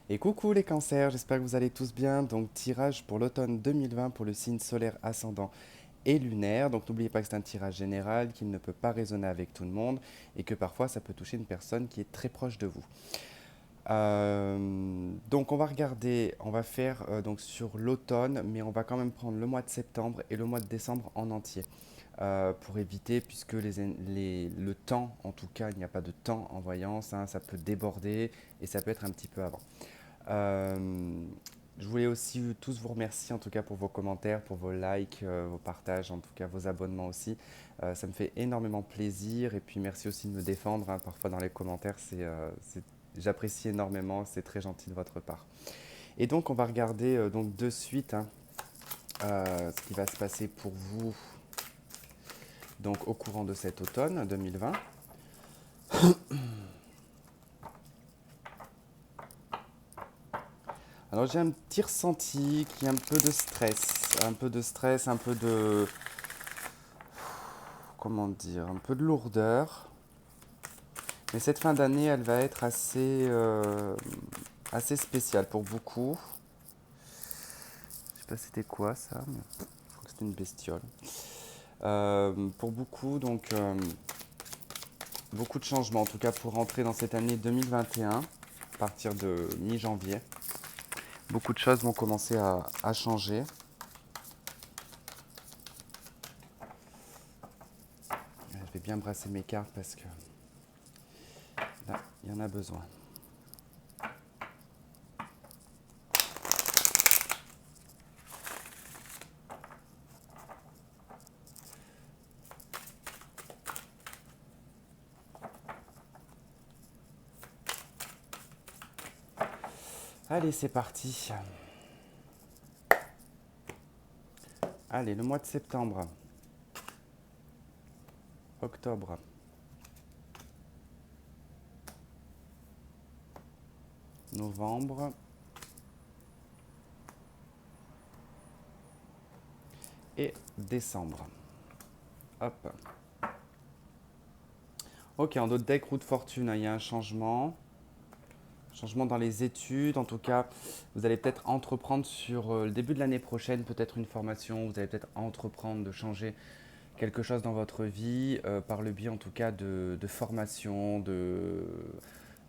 Et coucou les cancers, j'espère que vous allez tous bien. Donc tirage pour l'automne 2020 pour le signe solaire ascendant et lunaire. Donc n'oubliez pas que c'est un tirage général, qu'il ne peut pas résonner avec tout le monde et que parfois ça peut toucher une personne qui est très proche de vous. Donc on va regarder, on va faire donc sur l'automne, mais on va quand même prendre le mois de septembre et le mois de décembre en entier. Pour éviter, puisque le temps, en tout cas, il n'y a pas de temps en voyance, hein, ça peut déborder et ça peut être un petit peu avant. Euh, je voulais aussi tous vous remercier en tout cas pour vos commentaires, pour vos likes, vos partages, en tout cas vos abonnements aussi. Ça me fait énormément plaisir et puis merci aussi de me défendre, hein. Parfois dans les commentaires, j'apprécie énormément, c'est très gentil de votre part. Et donc on va regarder donc de suite, hein, ce qui va se passer pour vous donc au courant de cet automne 2020. Alors j'ai un petit ressenti qui est un peu de stress, un peu de stress, un peu de, comment dire, un peu de lourdeur. Mais cette fin d'année, elle va être assez spéciale pour beaucoup. Je sais pas c'était quoi ça, mais je crois que c'était une bestiole. Pour beaucoup, donc beaucoup de changements, en tout cas pour rentrer dans cette année 2021, à partir de mi-janvier. Beaucoup de choses vont commencer à changer. Je vais bien brasser mes cartes parce que là, il y en a besoin. Allez, c'est parti. Allez, le mois de septembre, octobre, novembre et décembre. Hop. Ok, en d'autres deck, roue de fortune, hein, il y a un changement. Changement dans les études. En tout cas, vous allez peut-être entreprendre sur le début de l'année prochaine, peut-être une formation. Vous allez peut-être entreprendre de changer quelque chose dans votre vie par le biais en tout cas de formation,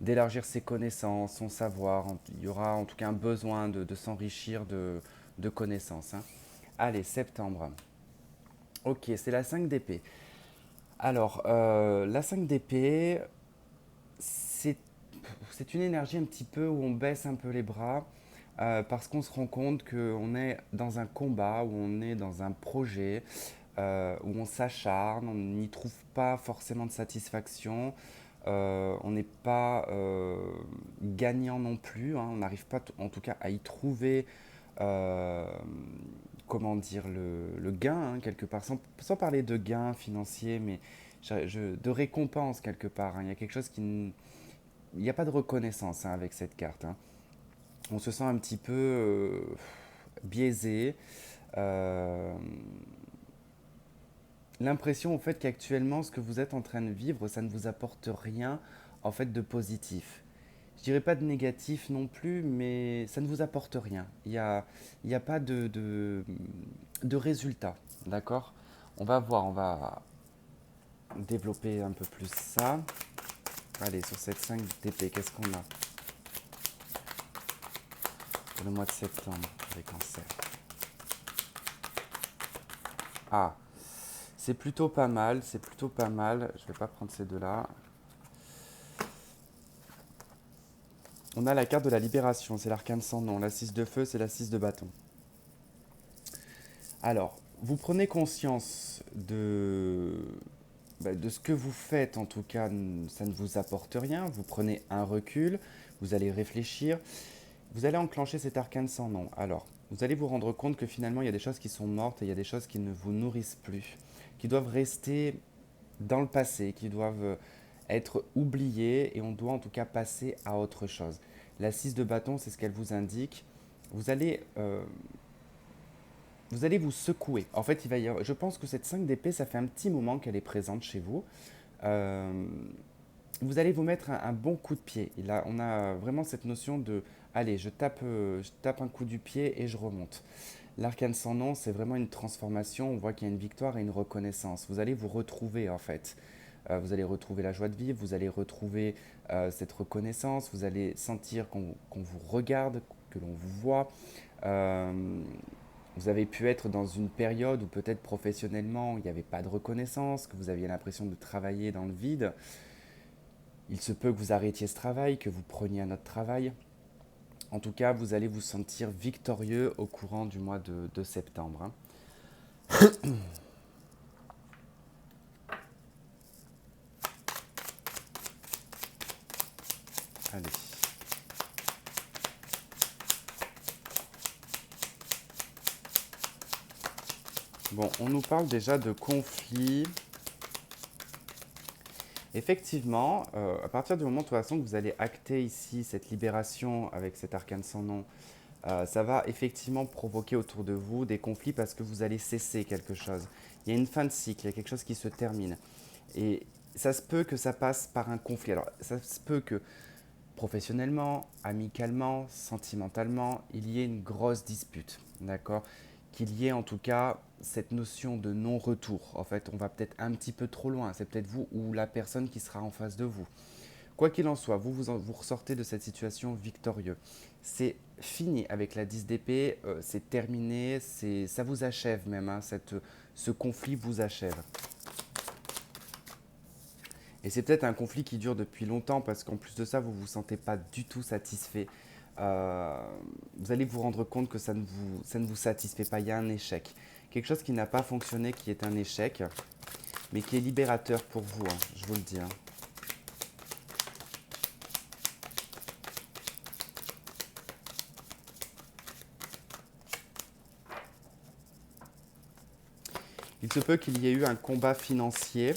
d'élargir ses connaissances, son savoir. Il y aura en tout cas un besoin de s'enrichir de connaissances, hein. Allez, septembre. Ok, c'est la 5 d'épée. Alors, la 5 d'épée, c'est c'est une énergie un petit peu où on baisse un peu les bras parce qu'on se rend compte qu'on est dans un combat, où on est dans un projet, où on s'acharne, on n'y trouve pas forcément de satisfaction, on n'est pas gagnant non plus, hein, on n'arrive pas en tout cas à y trouver euh, comment dire, le gain, hein, quelque part, sans parler de gain financier, mais de récompense quelque part, hein. Il y a quelque chose il n'y a pas de reconnaissance, hein, avec cette carte, hein. On se sent un petit peu biaisé. euh, L'impression au fait qu'actuellement ce que vous êtes en train de vivre, ça ne vous apporte rien en fait de positif. Je dirais pas de négatif non plus, mais ça ne vous apporte rien. Il y a pas de résultat, d'accord. On va voir, on va développer un peu plus ça. Allez, sur cette 5 d'épée, qu'est-ce qu'on a pour le mois de septembre avec Cancer? Ah, c'est plutôt pas mal, c'est plutôt pas mal. Je vais pas prendre ces deux-là. On a la carte de la libération, c'est l'arcane sans nom. La 6 de feu, c'est la 6 de bâton. Alors, vous prenez conscience de ce que vous faites, en tout cas, ça ne vous apporte rien. Vous prenez un recul, vous allez réfléchir, vous allez enclencher cet arcane sans nom. Alors, vous allez vous rendre compte que finalement, il y a des choses qui sont mortes et il y a des choses qui ne vous nourrissent plus, qui doivent rester dans le passé, qui doivent être oubliées et on doit en tout cas passer à autre chose. La 6 de bâton, c'est ce qu'elle vous indique. Vous allez, euh, vous allez vous secouer. En fait, je pense que cette 5 d'épée, ça fait un petit moment qu'elle est présente chez vous. Euh, Vous allez vous mettre un bon coup de pied. On a vraiment cette notion de Allez, je tape un coup du pied et je remonte. L'arcane sans nom, c'est vraiment une transformation. On voit qu'il y a une victoire et une reconnaissance. Vous allez vous retrouver en fait. Vous allez retrouver la joie de vivre, vous allez retrouver cette reconnaissance, vous allez sentir qu'on vous regarde, que l'on vous voit. Euh, Vous avez pu être dans une période où peut-être professionnellement il n'y avait pas de reconnaissance, que vous aviez l'impression de travailler dans le vide. Il se peut que vous arrêtiez ce travail, que vous preniez un autre travail. En tout cas, vous allez vous sentir victorieux au courant du mois de septembre, hein. Allez. Bon, on nous parle déjà de conflits. Effectivement, à partir du moment de toute façon que vous allez acter ici cette libération avec cet arcane sans nom, ça va effectivement provoquer autour de vous des conflits parce que vous allez cesser quelque chose. Il y a une fin de cycle, il y a quelque chose qui se termine. Et ça se peut que ça passe par un conflit. Alors, ça se peut que professionnellement, amicalement, sentimentalement, il y ait une grosse dispute, d'accord? Qu'il y ait en tout cas cette notion de non-retour. En fait, on va peut-être un petit peu trop loin. C'est peut-être vous ou la personne qui sera en face de vous. Quoi qu'il en soit, vous ressortez de cette situation victorieux. C'est fini avec la 10 d'épée, c'est terminé, ça vous achève même, hein, ce conflit vous achève. Et c'est peut-être un conflit qui dure depuis longtemps parce qu'en plus de ça, vous ne vous sentez pas du tout satisfait. Euh, Vous allez vous rendre compte que ça ne vous satisfait pas, il y a un échec. Quelque chose qui n'a pas fonctionné, qui est un échec, mais qui est libérateur pour vous, hein, je vous le dis, hein. Il se peut qu'il y ait eu un combat financier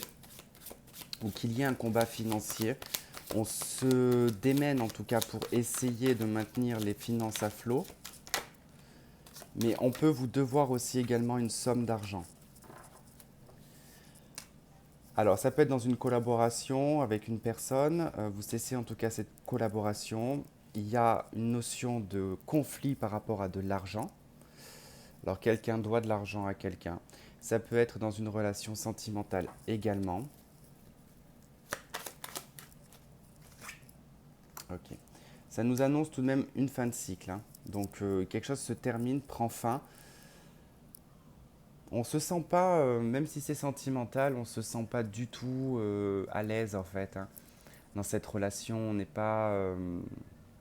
ou qu'il y ait un combat financier. On se démène en tout cas pour essayer de maintenir les finances à flot, mais on peut vous devoir aussi également une somme d'argent. Alors, ça peut être dans une collaboration avec une personne, vous cessez en tout cas cette collaboration. Il y a une notion de conflit par rapport à de l'argent. Alors, quelqu'un doit de l'argent à quelqu'un. Ça peut être dans une relation sentimentale également. Ok. Ça nous annonce tout de même une fin de cycle, hein. Donc, quelque chose se termine, prend fin. On se sent pas, même si c'est sentimental, on se sent pas du tout à l'aise en fait, hein. Dans cette relation. On n'est pas,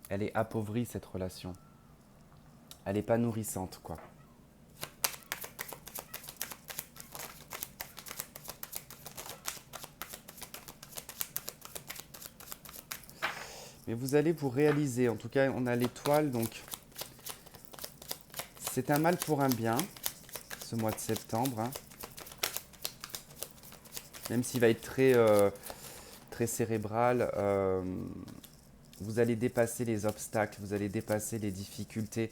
elle est appauvrie cette relation. Elle n'est pas nourrissante quoi. Mais vous allez vous réaliser. En tout cas, on a l'étoile, donc c'est un mal pour un bien, ce mois de septembre, hein. Même s'il va être très cérébral, vous allez dépasser les obstacles, vous allez dépasser les difficultés,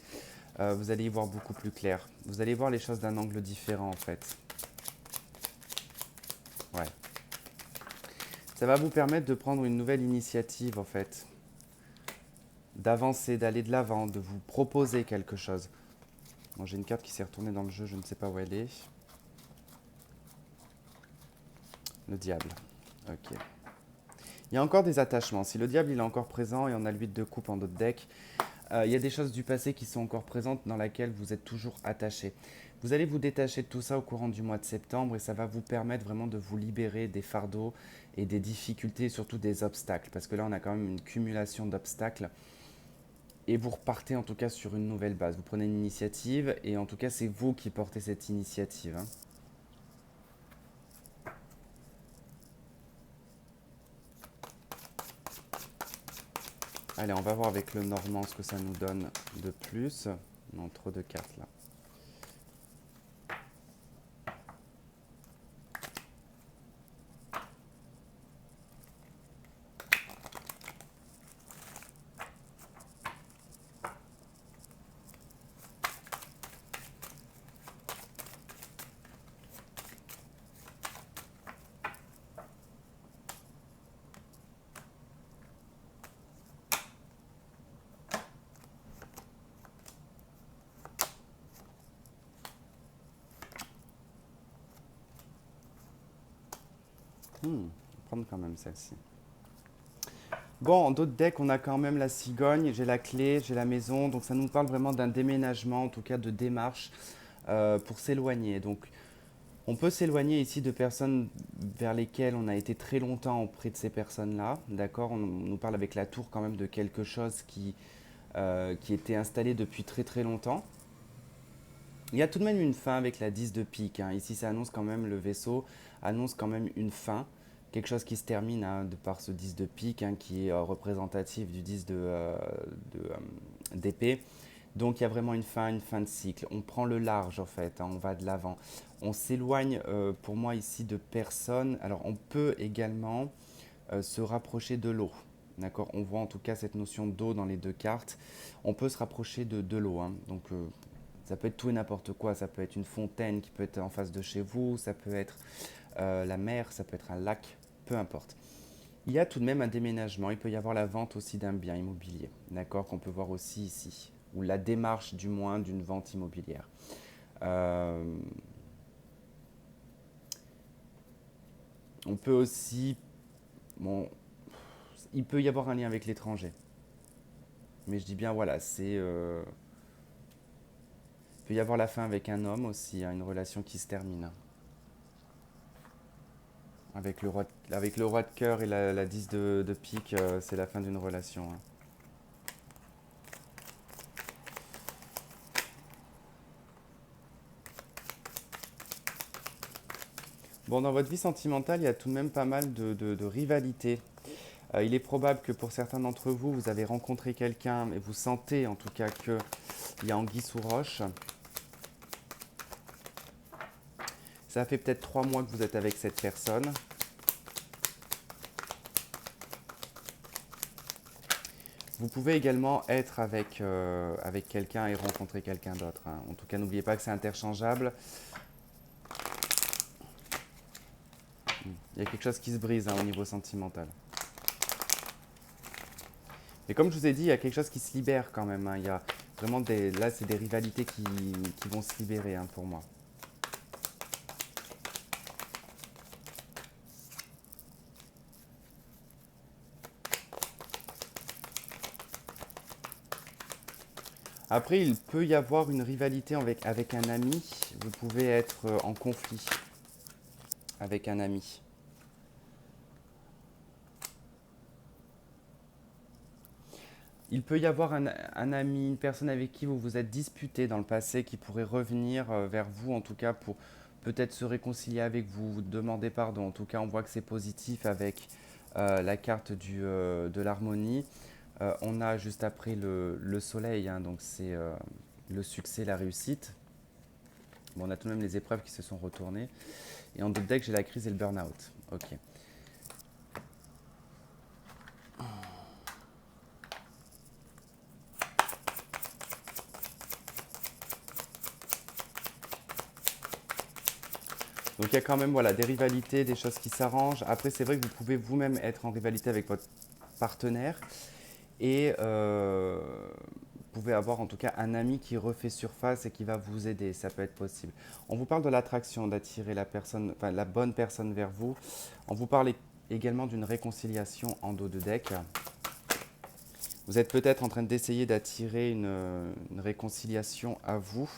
vous allez y voir beaucoup plus clair. Vous allez voir les choses d'un angle différent en fait. Ouais. Ça va vous permettre de prendre une nouvelle initiative en fait, d'avancer, d'aller de l'avant, de vous proposer quelque chose. Bon, j'ai une carte qui s'est retournée dans le jeu, je ne sais pas où elle est. Le diable. Ok. Il y a encore des attachements. Si le diable il est encore présent et on a l'8 de coupe en d'autres decks, il y a des choses du passé qui sont encore présentes dans lesquelles vous êtes toujours attaché. Vous allez vous détacher de tout ça au courant du mois de septembre et ça va vous permettre vraiment de vous libérer des fardeaux et des difficultés, surtout des obstacles. Parce que là, on a quand même une cumulation d'obstacles. Et vous repartez en tout cas sur une nouvelle base. Vous prenez une initiative et en tout cas, c'est vous qui portez cette initiative, hein. Allez, on va voir avec le normand ce que ça nous donne de plus. Non, trop de cartes là. On va prendre quand même celle-ci. Bon, en d'autres decks, on a quand même la cigogne, j'ai la clé, j'ai la maison, donc ça nous parle vraiment d'un déménagement, en tout cas de démarche pour s'éloigner. Donc on peut s'éloigner ici de personnes vers lesquelles on a été très longtemps auprès de ces personnes-là, d'accord. On nous parle avec la tour quand même de quelque chose qui était installé depuis très très longtemps. Il y a tout de même une fin avec la 10 de pique, hein. Ici, ça annonce quand même, le vaisseau annonce quand même une fin. Quelque chose qui se termine, hein, de par ce 10 de pique, hein, qui est représentatif du 10 d'épée. Donc il y a vraiment une fin de cycle. On prend le large en fait, hein, on va de l'avant. On s'éloigne pour moi ici de personnes. Alors on peut également se rapprocher de l'eau. D'accord. On voit en tout cas cette notion d'eau dans les deux cartes. On peut se rapprocher de l'eau, hein. Donc ça peut être tout et n'importe quoi. Ça peut être une fontaine qui peut être en face de chez vous. Ça peut être la mer. Ça peut être un lac. Peu importe. Il y a tout de même un déménagement. Il peut y avoir la vente aussi d'un bien immobilier. D'accord. Qu'on peut voir aussi ici. Ou la démarche du moins d'une vente immobilière. Euh, on peut aussi... Bon, il peut y avoir un lien avec l'étranger. Mais je dis bien, voilà, il peut y avoir la fin avec un homme aussi, hein, une relation qui se termine. Avec le roi de cœur et la 10 de pique, c'est la fin d'une relation, hein. Bon, dans votre vie sentimentale, il y a tout de même pas mal de rivalités. Il est probable que pour certains d'entre vous, vous avez rencontré quelqu'un et vous sentez en tout cas qu'il y a anguille sous roche. Ça fait peut-être 3 mois que vous êtes avec cette personne. Vous pouvez également être avec quelqu'un et rencontrer quelqu'un d'autre, hein. En tout cas, n'oubliez pas que c'est interchangeable. Il y a quelque chose qui se brise, hein, au niveau sentimental. Mais comme je vous ai dit, il y a quelque chose qui se libère quand même, hein. Il y a vraiment là, c'est des rivalités qui vont se libérer, hein, pour moi. Après, il peut y avoir une rivalité avec un ami. Vous pouvez être en conflit avec un ami. Il peut y avoir un ami, une personne avec qui vous vous êtes disputé dans le passé qui pourrait revenir vers vous, en tout cas pour peut-être se réconcilier avec vous, vous demander pardon. En tout cas, on voit que c'est positif avec la carte de l'harmonie. On a juste après le soleil, hein, donc c'est le succès, la réussite. Bon, on a tout de même les épreuves qui se sont retournées. Et en deux decks, j'ai la crise et le burn-out. Ok. Donc il y a quand même, voilà, des rivalités, des choses qui s'arrangent. Après, c'est vrai que vous pouvez vous-même être en rivalité avec votre partenaire et vous pouvez avoir en tout cas un ami qui refait surface et qui va vous aider. Ça peut être possible. On vous parle de l'attraction, d'attirer la personne, enfin la bonne personne vers vous. On vous parle également d'une réconciliation en dos de deck. Vous êtes peut-être en train d'essayer d'attirer une réconciliation à vous.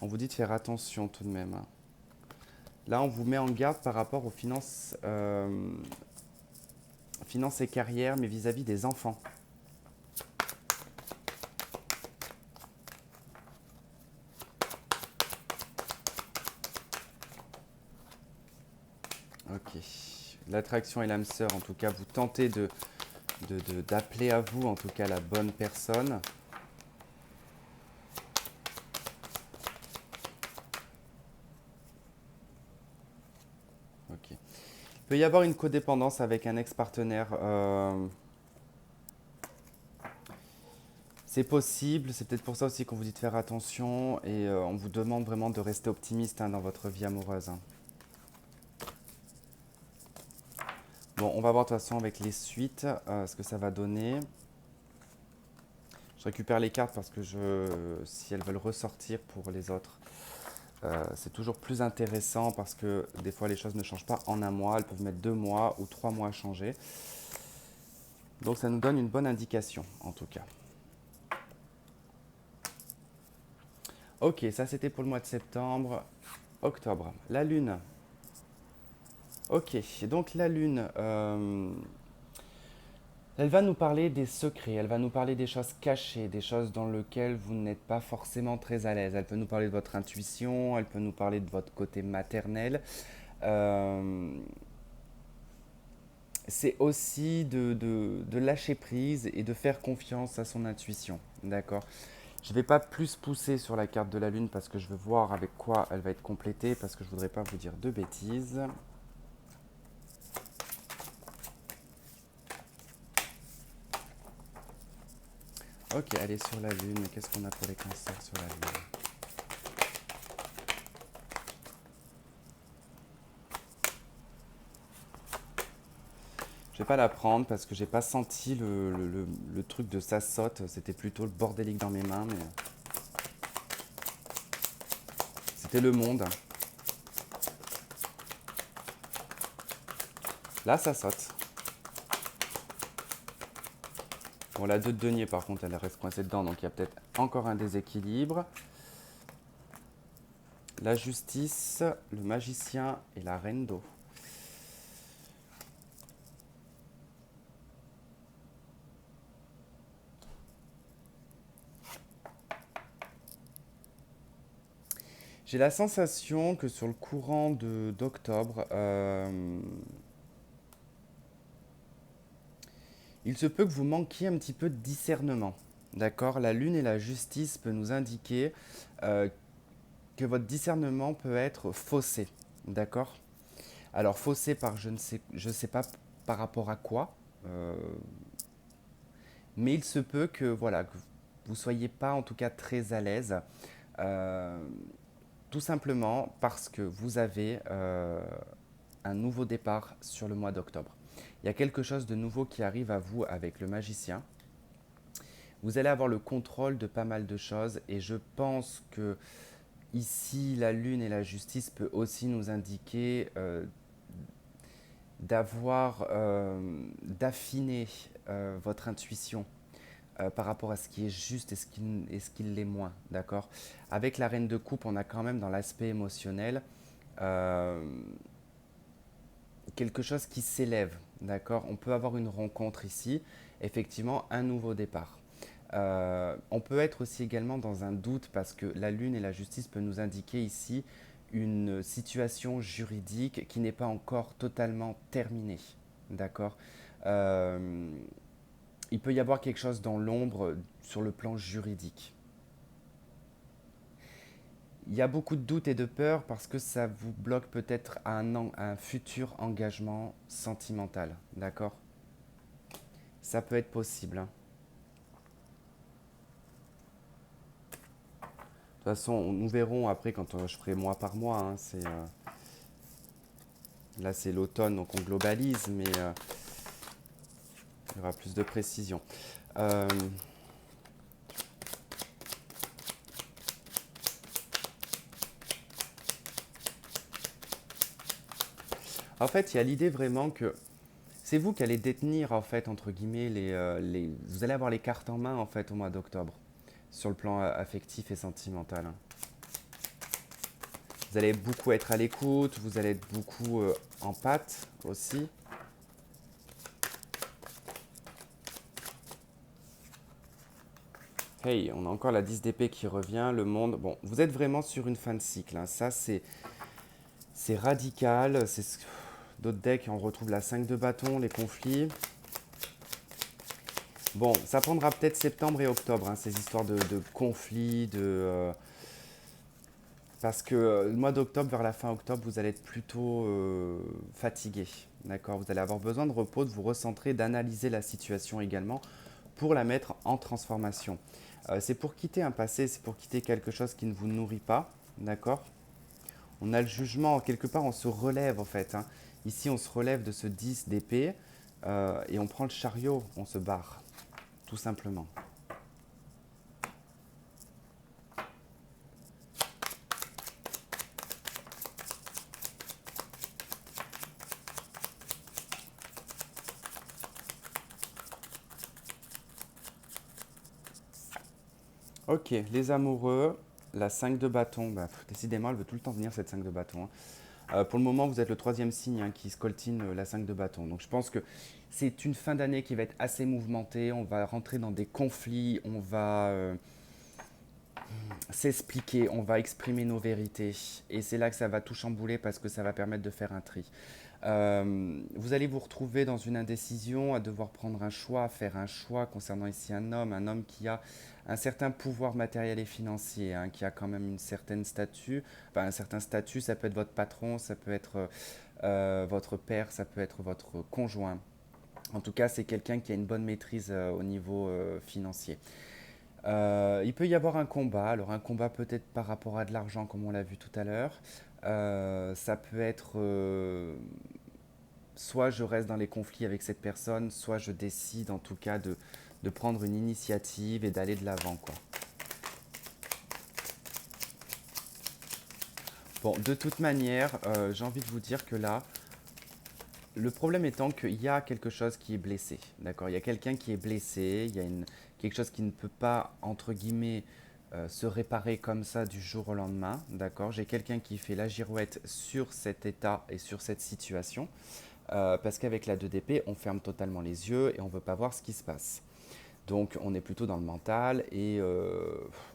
On vous dit de faire attention tout de même, hein. Là, on vous met en garde par rapport aux finances et carrières, mais vis-à-vis des enfants. Ok. L'attraction et l'âme sœur, en tout cas, vous tentez d'appeler à vous, en tout cas, la bonne personne. Ok. Il peut y avoir une codépendance avec un ex-partenaire. C'est possible, c'est peut-être pour ça aussi qu'on vous dit de faire attention et on vous demande vraiment de rester optimiste, hein, dans votre vie amoureuse, hein. Bon, on va voir de toute façon avec les suites ce que ça va donner. Je récupère les cartes parce que si elles veulent ressortir pour les autres. C'est toujours plus intéressant parce que des fois les choses ne changent pas en un mois, elles peuvent mettre 2 mois ou 3 mois à changer. Donc ça nous donne une bonne indication en tout cas. Ok, ça c'était pour le mois de septembre. Octobre, la Lune. Ok, donc la Lune, elle va nous parler des secrets, elle va nous parler des choses cachées, des choses dans lesquelles vous n'êtes pas forcément très à l'aise. Elle peut nous parler de votre intuition, elle peut nous parler de votre côté maternel. Euh, c'est aussi de lâcher prise et de faire confiance à son intuition. D'accord. Je ne vais pas plus pousser sur la carte de la Lune parce que je veux voir avec quoi elle va être complétée, parce que je ne voudrais pas vous dire de bêtises. Ok, allez sur la Lune. Qu'est-ce qu'on a pour les cancers sur la Lune? Je vais pas la prendre parce que j'ai pas senti le truc de ça saute. C'était plutôt le bordélique dans mes mains, mais c'était le monde. Là, ça saute. Bon, la 2 de denier, par contre, elle reste coincée dedans, donc il y a peut-être encore un déséquilibre. La justice, le magicien et la reine d'eau. J'ai la sensation que sur le courant d'octobre, il se peut que vous manquiez un petit peu de discernement. D'accord. La lune et la justice peuvent nous indiquer euh, que votre discernement peut être faussé. D'accord. Alors faussé par je sais pas par rapport à quoi, euh, mais il se peut que voilà que vous soyez pas en tout cas très à l'aise, euh, tout simplement parce que vous avez un nouveau départ sur le mois d'octobre. Il y a quelque chose de nouveau qui arrive à vous avec le magicien. Vous allez avoir le contrôle de pas mal de choses et je pense que ici la lune et la justice peut aussi nous indiquer d'affiner votre intuition par rapport à ce qui est juste et ce qui l'est moins, d'accord. Avec la reine de coupe, on a quand même dans l'aspect émotionnel euh, quelque chose qui s'élève, d'accord. On peut avoir une rencontre ici, effectivement un nouveau départ. On peut être aussi également dans un doute parce que la lune et la justice peuvent nous indiquer ici une situation juridique qui n'est pas encore totalement terminée, d'accord. Euh, il peut y avoir quelque chose dans l'ombre sur le plan juridique. Il y a beaucoup de doutes et de peurs parce que ça vous bloque peut-être à un futur engagement sentimental, d'accord. Ça peut être possible, hein. De toute façon, nous verrons après quand je ferai mois par mois, hein, là, c'est l'automne, donc on globalise, mais il y aura plus de précision. Euh, En fait, il y a l'idée vraiment que c'est vous qui allez détenir, en fait, entre guillemets, vous allez avoir les cartes en main, en fait, au mois d'octobre, sur le plan affectif et sentimental, hein. Vous allez beaucoup être à l'écoute, vous allez être beaucoup en pâte aussi. Hey, on a encore la 10 d'épée qui revient, le monde. Bon, vous êtes vraiment sur une fin de cycle, hein. Ça, c'est radical. D'autres decks, on retrouve la 5 de bâton, les conflits. Bon, ça prendra peut-être septembre et octobre, hein, ces histoires de conflits, parce que le mois d'octobre, vers la fin octobre, vous allez être plutôt fatigué. D'accord. Vous allez avoir besoin de repos, de vous recentrer, d'analyser la situation également pour la mettre en transformation. C'est pour quitter un passé, c'est pour quitter quelque chose qui ne vous nourrit pas. D'accord. On a le jugement, quelque part, on se relève en fait, hein. Ici, on se relève de ce 10 d'épée et on prend le chariot, on se barre, tout simplement. Ok, les amoureux, la 5 de bâton, bah, décidément, elle veut tout le temps venir cette 5 de bâton, hein. Pour le moment, vous êtes le troisième signe hein, qui scoltine la 5 de bâton. Donc je pense que c'est une fin d'année qui va être assez mouvementée. On va rentrer dans des conflits, on va s'expliquer, on va exprimer nos vérités. Et c'est là que ça va tout chambouler parce que ça va permettre de faire un tri. Vous allez vous retrouver dans une indécision, à devoir prendre un choix, faire un choix concernant ici un homme qui a un certain pouvoir matériel et financier, hein, qui a quand même une certaine statut, enfin un certain statut, ça peut être votre patron, ça peut être votre père, ça peut être votre conjoint. En tout cas, c'est quelqu'un qui a une bonne maîtrise au niveau financier. Il peut y avoir un combat, alors un combat peut-être par rapport à de l'argent comme on l'a vu tout à l'heure. Ça peut être soit je reste dans les conflits avec cette personne, soit je décide en tout cas de prendre une initiative et d'aller de l'avant, quoi. Bon, de toute manière, j'ai envie de vous dire que là, le problème étant qu'il y a quelque chose qui est blessé, d'accord? Il y a quelqu'un qui est blessé, il y a quelque chose qui ne peut pas, entre guillemets, se réparer comme ça du jour au lendemain, d'accord? J'ai quelqu'un qui fait la girouette sur cet état et sur cette situation. Parce qu'avec la 2 d'épée, on ferme totalement les yeux et on ne veut pas voir ce qui se passe. Donc on est plutôt dans le mental et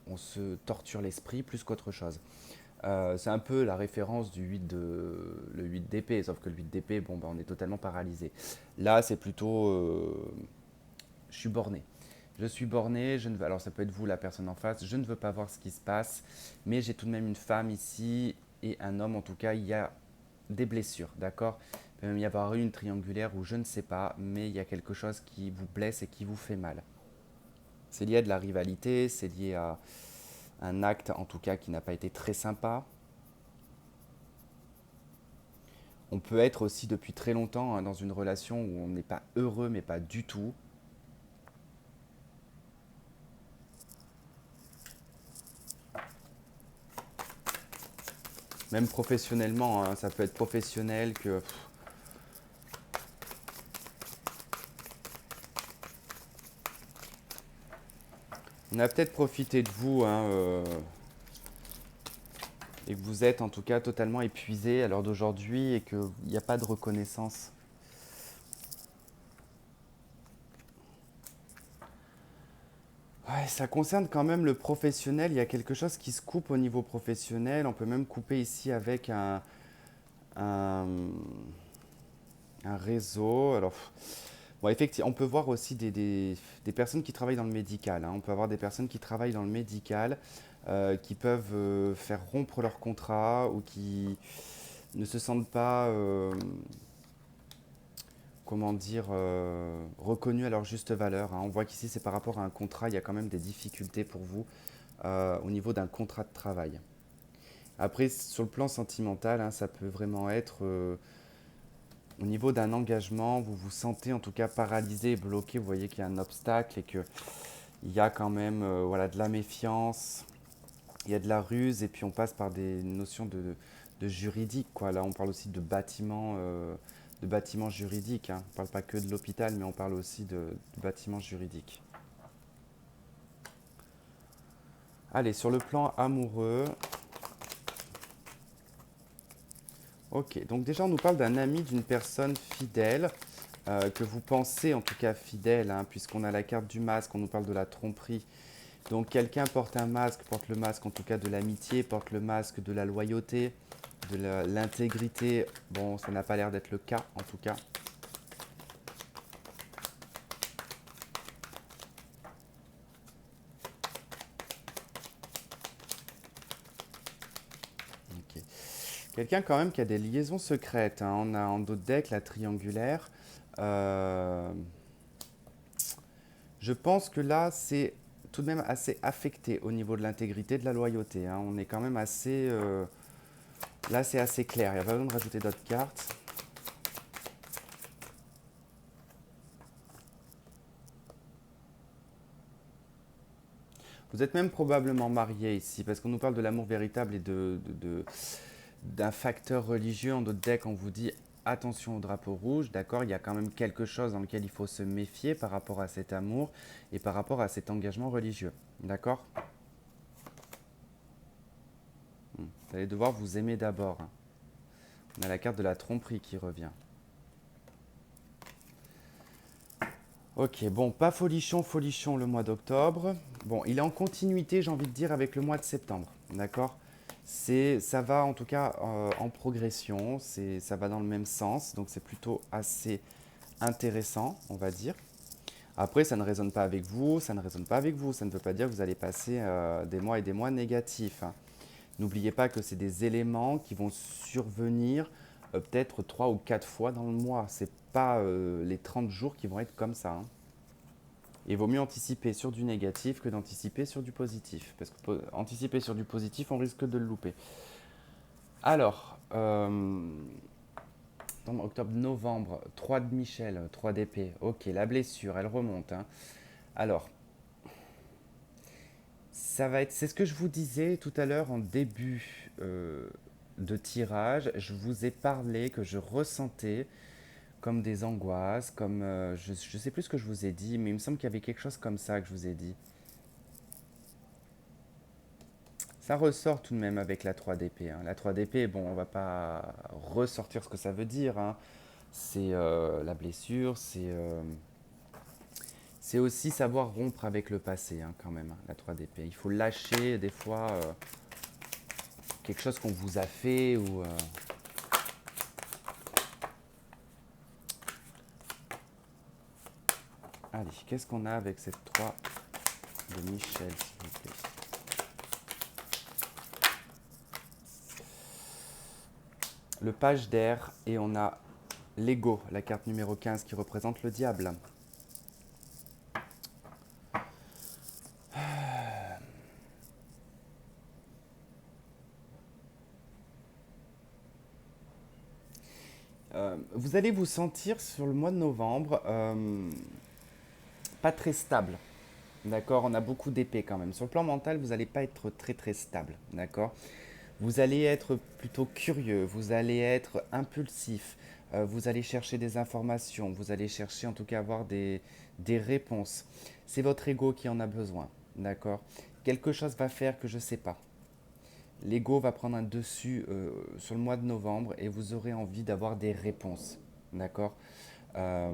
on se torture l'esprit plus qu'autre chose. C'est un peu la référence du 8 le 8 d'épée, sauf que le 8 d'épée, bon, bah, on est totalement paralysé. Là, c'est plutôt je suis borné. Je suis borné, je ne veux, alors ça peut être vous, la personne en face, je ne veux pas voir ce qui se passe, mais j'ai tout de même une femme ici et un homme, en tout cas, il y a des blessures, d'accord? Il peut même y avoir une triangulaire ou je ne sais pas, mais il y a quelque chose qui vous blesse et qui vous fait mal. C'est lié à de la rivalité, c'est lié à un acte en tout cas qui n'a pas été très sympa. On peut être aussi depuis très longtemps hein, dans une relation où on n'est pas heureux mais pas du tout. Même professionnellement, hein, ça peut être professionnel que on a peut-être profité de vous hein, et que vous êtes en tout cas totalement épuisé à l'heure d'aujourd'hui et qu'il n'y a pas de reconnaissance. Ouais, ça concerne quand même le professionnel. Il y a quelque chose qui se coupe au niveau professionnel. On peut même couper ici avec un, un réseau. Alors, bon, effectivement, on peut voir aussi des personnes qui travaillent dans le médical, hein. On peut avoir des personnes qui travaillent dans le médical, qui peuvent faire rompre leur contrat ou qui ne se sentent pas, comment dire, reconnus à leur juste valeur, hein. On voit qu'ici, c'est par rapport à un contrat, il y a quand même des difficultés pour vous au niveau d'un contrat de travail. Après, sur le plan sentimental, hein, ça peut vraiment être au niveau d'un engagement, vous vous sentez en tout cas paralysé et bloqué, vous voyez qu'il y a un obstacle et qu'il y a quand même voilà, de la méfiance, il y a de la ruse et puis on passe par des notions de juridique, quoi. Là, on parle aussi de bâtiments juridiques, hein. On ne parle pas que de l'hôpital, mais on parle aussi de bâtiments juridiques. Allez, sur le plan amoureux, ok, donc déjà on nous parle d'un ami, d'une personne fidèle, que vous pensez en tout cas fidèle, hein, puisqu'on a la carte du masque, on nous parle de la tromperie. Donc quelqu'un porte un masque, porte le masque en tout cas de l'amitié, porte le masque de la loyauté, de l'intégrité. Bon, ça n'a pas l'air d'être le cas en tout cas. Ok. Quelqu'un quand même qui a des liaisons secrètes, hein. On a en dos de deck la triangulaire. Euh, Je pense que là, c'est tout de même assez affecté au niveau de l'intégrité, de la loyauté, hein. On est quand même assez... là, c'est assez clair. Il n'y a pas besoin de rajouter d'autres cartes. Vous êtes même probablement marié ici, parce qu'on nous parle de l'amour véritable et d'un facteur religieux. En d'autres decks, on vous dit attention au drapeau rouge, d'accord? Il y a quand même quelque chose dans lequel il faut se méfier par rapport à cet amour et par rapport à cet engagement religieux, d'accord? Vous allez devoir vous aimer d'abord. On a la carte de la tromperie qui revient. Ok, bon, pas folichon le mois d'octobre. Bon, il est en continuité, j'ai envie de dire, avec le mois de septembre. D'accord? Ça va en tout cas en progression, ça va dans le même sens, donc c'est plutôt assez intéressant, on va dire. Après, ça ne résonne pas avec vous, ça ne résonne pas avec vous, ça ne veut pas dire que vous allez passer des mois et des mois négatifs, hein. N'oubliez pas que c'est des éléments qui vont survenir peut-être 3 ou 4 fois dans le mois. C'est pas les 30 jours qui vont être comme ça, hein. Il vaut mieux anticiper sur du négatif que d'anticiper sur du positif. Parce que anticiper sur du positif, on risque de le louper. Alors, octobre-novembre, 3 de Michel, 3 d'épée. Ok, la blessure, elle remonte, hein. Alors, c'est ce que je vous disais tout à l'heure en début de tirage. Je vous ai parlé que je ressentais comme des angoisses, comme je ne sais plus ce que je vous ai dit, mais il me semble qu'il y avait quelque chose comme ça que je vous ai dit. Ça ressort tout de même avec la 3 d'épée, hein. La 3 d'épée, bon, on va pas ressortir ce que ça veut dire, hein. C'est la blessure, c'est aussi savoir rompre avec le passé, hein, quand même, hein, la 3 d'épée. Il faut lâcher des fois quelque chose qu'on vous a fait ou allez, qu'est-ce qu'on a avec cette 3 de Michel, s'il vous plaît? Le page d'air et on a l'ego, la carte numéro 15 qui représente le diable. Vous allez vous sentir sur le mois de novembre pas très stable. D'accord? On a beaucoup d'épées quand même. Sur le plan mental, vous n'allez pas être très très stable. D'accord? Vous allez être plutôt curieux, vous allez être impulsif, vous allez chercher des informations, vous allez chercher en tout cas avoir des réponses. C'est votre ego qui en a besoin. D'accord? Quelque chose va faire que je ne sais pas. L'ego va prendre un dessus sur le mois de novembre et vous aurez envie d'avoir des réponses. D'accord? Euh,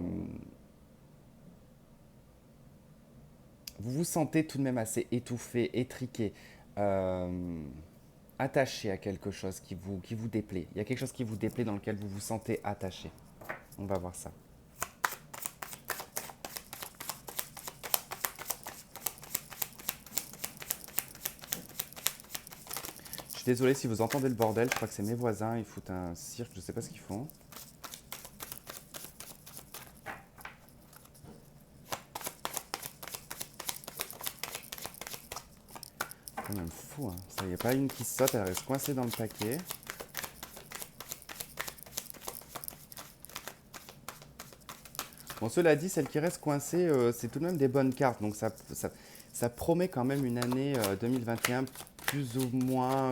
vous vous sentez tout de même assez étouffé, étriqué, euh, attaché à quelque chose qui vous déplaît. Il y a quelque chose qui vous déplaît dans lequel vous vous sentez attaché. On va voir ça. Je suis désolé si vous entendez le bordel, je crois que c'est mes voisins, ils foutent un cirque, je ne sais pas ce qu'ils font. C'est quand même fou, hein. Ça, il n'y a pas une qui saute, elle reste coincée dans le paquet. Bon, cela dit, celle qui reste coincée, c'est tout de même des bonnes cartes. Donc ça promet quand même une année 2021 plus ou moins,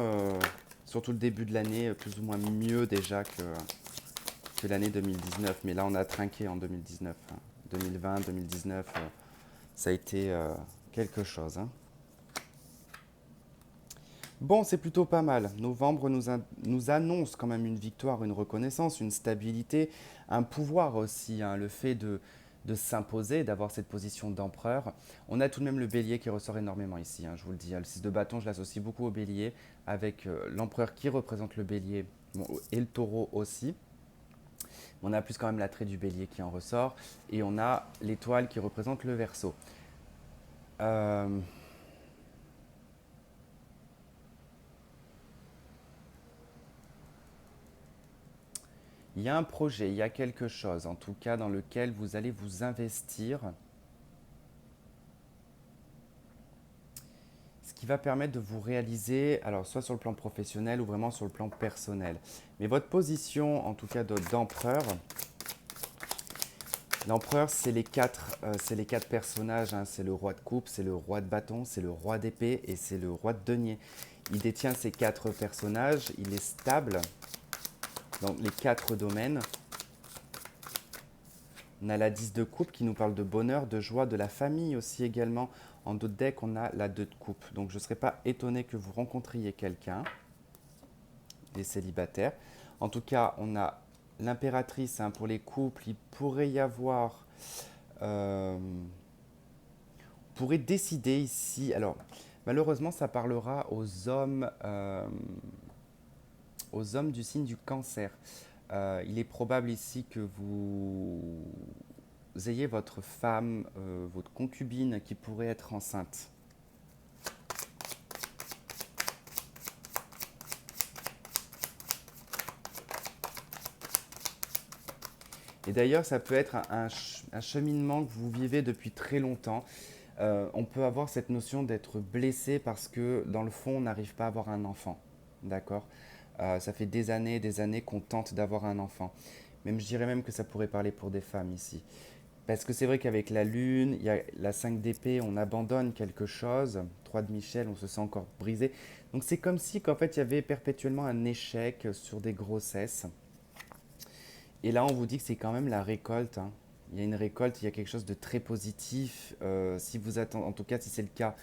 surtout le début de l'année, plus ou moins mieux déjà que l'année 2019. Mais là, on a trinqué en 2019, hein. 2020, 2019, ça a été quelque chose, hein. Bon, c'est plutôt pas mal. Novembre nous annonce quand même une victoire, une reconnaissance, une stabilité, un pouvoir aussi, hein, le fait de s'imposer, d'avoir cette position d'empereur. On a tout de même le bélier qui ressort énormément ici, hein, je vous le dis, hein. Le 6 de bâton, je l'associe beaucoup au bélier, avec l'empereur qui représente le bélier, bon, et le taureau aussi. On a plus quand même l'attrait du bélier qui en ressort, et on a l'étoile qui représente le verseau. Euh, Il y a un projet, il y a quelque chose, en tout cas, dans lequel vous allez vous investir, ce qui va permettre de vous réaliser, alors soit sur le plan professionnel ou vraiment sur le plan personnel. Mais votre position, en tout cas d'empereur, l'empereur, c'est les quatre personnages, hein. C'est le roi de coupe, c'est le roi de bâton, c'est le roi d'épée et c'est le roi de denier. Il détient ces quatre personnages, il est stable dans les quatre domaines. On a la 10 de coupe qui nous parle de bonheur, de joie, de la famille aussi également. En d'autres decks, on a la 2 de coupe. Donc je ne serais pas étonné que vous rencontriez quelqu'un. les célibataires. En tout cas, on a l'impératrice hein, pour les couples. Il pourrait y avoir, euh, pourrait décider ici. Alors, malheureusement, ça parlera aux hommes du signe du cancer. Il est probable ici que vous ayez votre femme, votre concubine qui pourrait être enceinte. Et d'ailleurs, ça peut être un cheminement que vous vivez depuis très longtemps. On peut avoir cette notion d'être blessé parce que dans le fond, on n'arrive pas à avoir un enfant. D'accord. Ça fait des années qu'on tente d'avoir un enfant. Même, je dirais même que ça pourrait parler pour des femmes ici. Parce que c'est vrai qu'avec la lune, il y a la 5 d'épée, on abandonne quelque chose. 3 de Michel, on se sent encore brisé. Donc c'est comme si qu'en fait il y avait perpétuellement un échec sur des grossesses. Et là, on vous dit que c'est quand même la récolte, hein. Il y a une récolte, il y a quelque chose de très positif. Si vous attendez, en tout cas, si c'est le cas,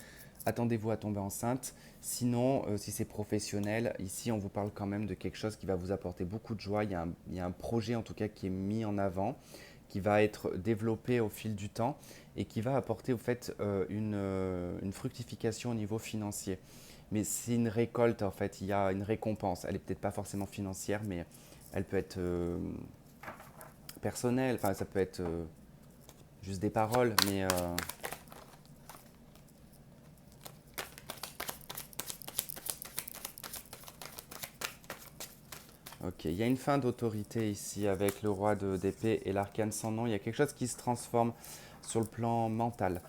attendez-vous à tomber enceinte. Sinon, si c'est professionnel, ici, on vous parle quand même de quelque chose qui va vous apporter beaucoup de joie. Il y a un projet, en tout cas, qui est mis en avant, qui va être développé au fil du temps et qui va apporter, au fait, une fructification au niveau financier. Mais c'est une récolte, en fait. Il y a une récompense. Elle n'est peut-être pas forcément financière, mais elle peut être personnel, enfin ça peut être juste des paroles, mais ok, il y a une fin d'autorité ici avec le roi d'épée et l'arcane sans nom, il y a quelque chose qui se transforme sur le plan mental.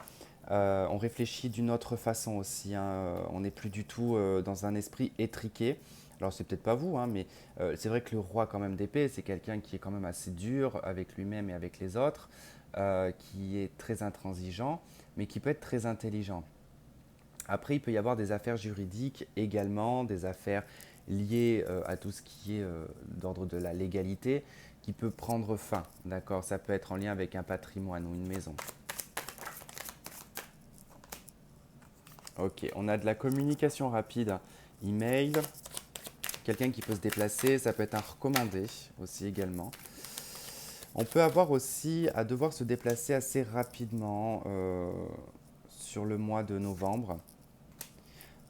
On réfléchit d'une autre façon aussi, hein. On n'est plus du tout dans un esprit étriqué. Alors c'est peut-être pas vous, hein, mais c'est vrai que le roi quand même d'épée, c'est quelqu'un qui est quand même assez dur avec lui-même et avec les autres, qui est très intransigeant, mais qui peut être très intelligent. Après, il peut y avoir des affaires juridiques également, des affaires liées à tout ce qui est d'ordre de la légalité, qui peut prendre fin, d'accord. Ça peut être en lien avec un patrimoine ou une maison. Ok, on a de la communication rapide, email, quelqu'un qui peut se déplacer, ça peut être un recommandé aussi également. On peut avoir aussi à devoir se déplacer assez rapidement sur le mois de novembre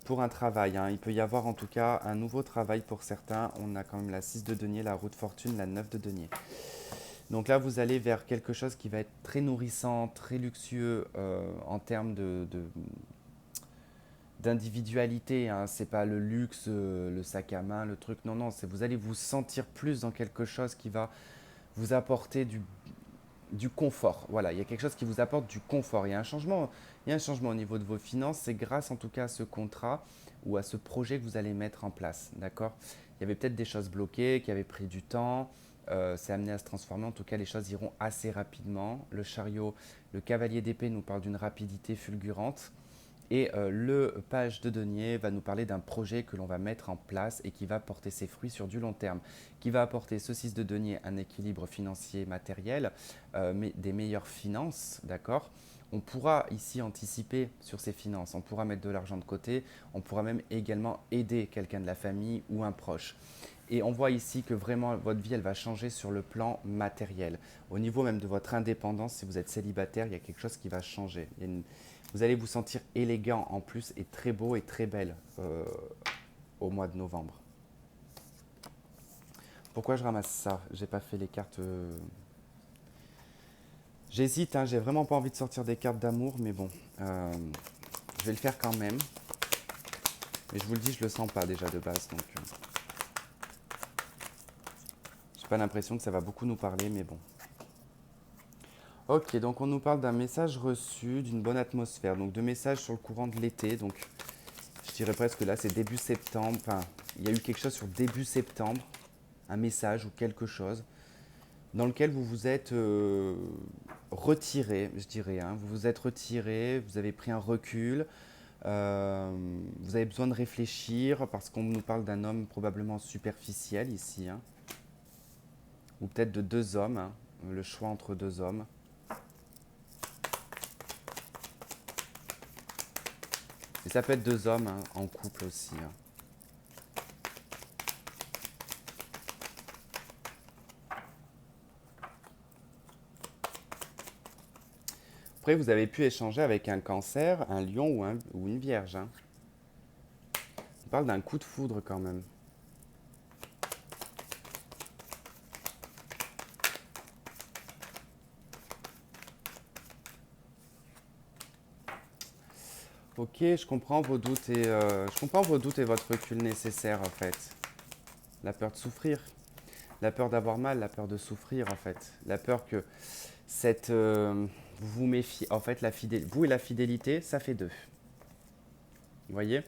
pour un travail, hein. Il peut y avoir en tout cas un nouveau travail pour certains. On a quand même la 6 de denier, la roue de fortune, la 9 de denier. Donc là, vous allez vers quelque chose qui va être très nourrissant, très luxueux en termes d'individualité, hein. C'est pas le luxe, le sac à main, le truc. Non, non, c'est vous allez vous sentir plus dans quelque chose qui va vous apporter du confort. Voilà, il y a quelque chose qui vous apporte du confort. Il y a un changement au niveau de vos finances. C'est grâce en tout cas à ce contrat ou à ce projet que vous allez mettre en place. D'accord. Il y avait peut-être des choses bloquées qui avaient pris du temps. C'est amené à se transformer. En tout cas, les choses iront assez rapidement. Le chariot, le cavalier d'épée nous parle d'une rapidité fulgurante. Et le page de denier va nous parler d'un projet que l'on va mettre en place et qui va porter ses fruits sur du long terme, qui va apporter ce 6 de denier un équilibre financier matériel, mais des meilleures finances, d'accord. On pourra ici anticiper sur ces finances, on pourra mettre de l'argent de côté, on pourra même également aider quelqu'un de la famille ou un proche. Et on voit ici que vraiment votre vie, elle va changer sur le plan matériel. Au niveau même de votre indépendance, si vous êtes célibataire, il y a quelque chose qui va changer. Vous allez vous sentir élégant en plus et très beau et très belle au mois de novembre. Pourquoi je ramasse ça? J'ai pas fait les cartes. J'hésite, hein, j'ai vraiment pas envie de sortir des cartes d'amour, mais bon, je vais le faire quand même. Mais je vous le dis, je le sens pas déjà de base, donc j'ai pas l'impression que ça va beaucoup nous parler, mais bon. Ok, donc on nous parle d'un message reçu, d'une bonne atmosphère, donc de messages sur le courant de l'été, donc je dirais presque là, c'est début septembre. Enfin, il y a eu quelque chose sur début septembre, un message ou quelque chose, dans lequel vous vous êtes retiré, je dirais, hein. Vous vous êtes retiré, vous avez pris un recul, vous avez besoin de réfléchir parce qu'on nous parle d'un homme probablement superficiel ici, hein, ou peut-être de deux hommes, hein, le choix entre deux hommes. Et ça peut être deux hommes hein, en couple aussi, hein. Après, vous avez pu échanger avec un cancer, un lion ou une vierge, hein. On parle d'un coup de foudre quand même. Ok, je comprends vos doutes je comprends vos doutes et votre recul nécessaire en fait. La peur de souffrir, la peur d'avoir mal, la peur de souffrir en fait, la peur que vous vous méfiez. En fait, vous et la fidélité, ça fait deux. Vous voyez?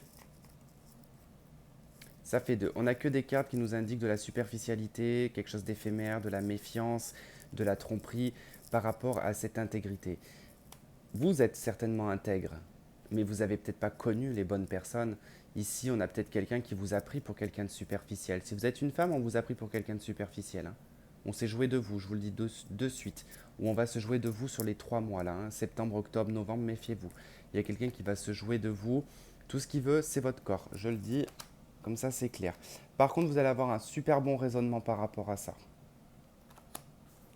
Ça fait deux. On n'a que des cartes qui nous indiquent de la superficialité, quelque chose d'éphémère, de la méfiance, de la tromperie par rapport à cette intégrité. Vous êtes certainement intègre, mais vous avez peut-être pas connu les bonnes personnes. Ici, on a peut-être quelqu'un qui vous a pris pour quelqu'un de superficiel. Si vous êtes une femme, on vous a pris pour quelqu'un de superficiel, hein. On s'est joué de vous, je vous le dis de suite. Ou on va se jouer de vous sur les 3 mois là, hein. Septembre, octobre, novembre, méfiez-vous. Il y a quelqu'un qui va se jouer de vous. Tout ce qu'il veut, c'est votre corps. Je le dis, comme ça c'est clair. Par contre, vous allez avoir un super bon raisonnement par rapport à ça.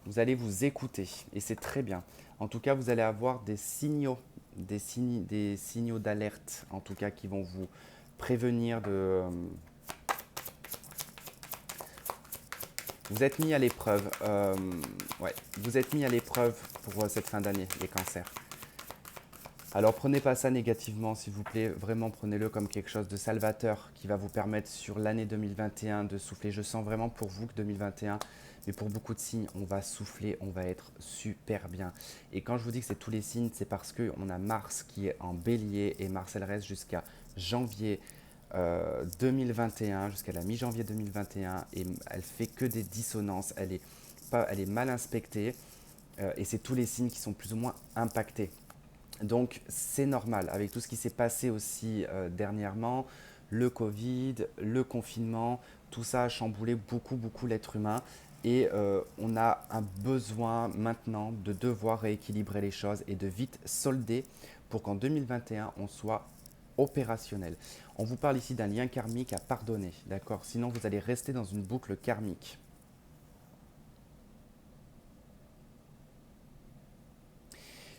Vous allez vous écouter et c'est très bien. En tout cas, vous allez avoir des signaux, des signaux d'alerte, en tout cas, qui vont vous prévenir de. Vous êtes mis à l'épreuve. Ouais, vous êtes mis à l'épreuve pour cette fin d'année, les cancers. Alors prenez pas ça négativement, s'il vous plaît. Vraiment, prenez-le comme quelque chose de salvateur qui va vous permettre sur l'année 2021 de souffler. Je sens vraiment pour vous que 2021, mais pour beaucoup de signes, on va souffler, on va être super bien. Et quand je vous dis que c'est tous les signes, c'est parce qu'on a Mars qui est en bélier et Mars, elle reste jusqu'à janvier 2021, jusqu'à la mi-janvier 2021 et elle fait que des dissonances. Elle est mal inspectée et c'est tous les signes qui sont plus ou moins impactés. Donc c'est normal, avec tout ce qui s'est passé aussi dernièrement, le Covid, le confinement, tout ça a chamboulé beaucoup, beaucoup l'être humain. Et on a un besoin maintenant de devoir rééquilibrer les choses et de vite solder pour qu'en 2021, on soit opérationnel. On vous parle ici d'un lien karmique à pardonner, d'accord? Sinon, vous allez rester dans une boucle karmique.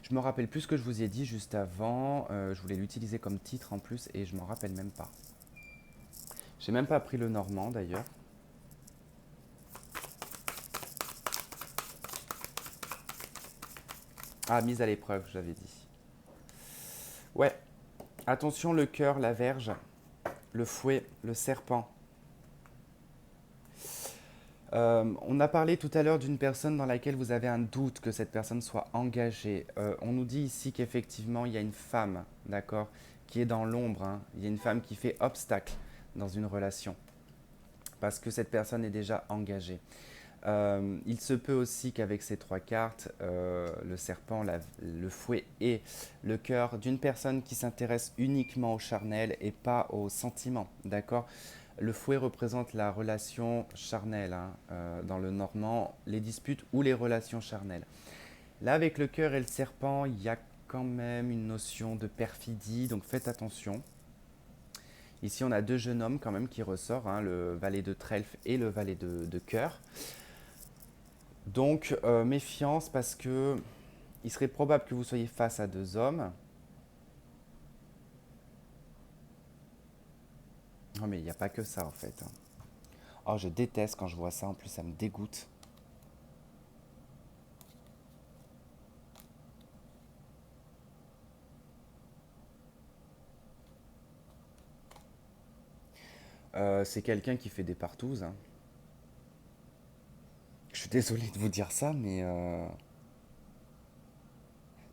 Je me rappelle plus ce que je vous ai dit juste avant. Je voulais l'utiliser comme titre en plus et je m'en rappelle même pas. J'ai même pas appris le normand d'ailleurs. Ah, mise à l'épreuve, j'avais dit. Ouais, attention le cœur, la verge, le fouet, le serpent. On a parlé tout à l'heure d'une personne dans laquelle vous avez un doute que cette personne soit engagée. On nous dit ici qu'effectivement il y a une femme, d'accord, qui est dans l'ombre, hein. Il y a une femme qui fait obstacle dans une relation parce que cette personne est déjà engagée. Il se peut aussi qu'avec ces 3 cartes, le serpent, le fouet et le cœur d'une personne qui s'intéresse uniquement au charnel et pas au sentiment, d'accord? Le fouet représente la relation charnelle, hein, dans le normand, les disputes ou les relations charnelles. Là, avec le cœur et le serpent, il y a quand même une notion de perfidie, donc faites attention. Ici, on a 2 jeunes hommes quand même qui ressortent, hein, le valet de trèfle et le valet de cœur. Donc, méfiance parce que il serait probable que vous soyez face à 2 hommes. Non, mais il n'y a pas que ça en fait, hein. Oh, je déteste quand je vois ça, en plus ça me dégoûte. C'est quelqu'un qui fait des partouzes, hein. Je suis désolé de vous dire ça, mais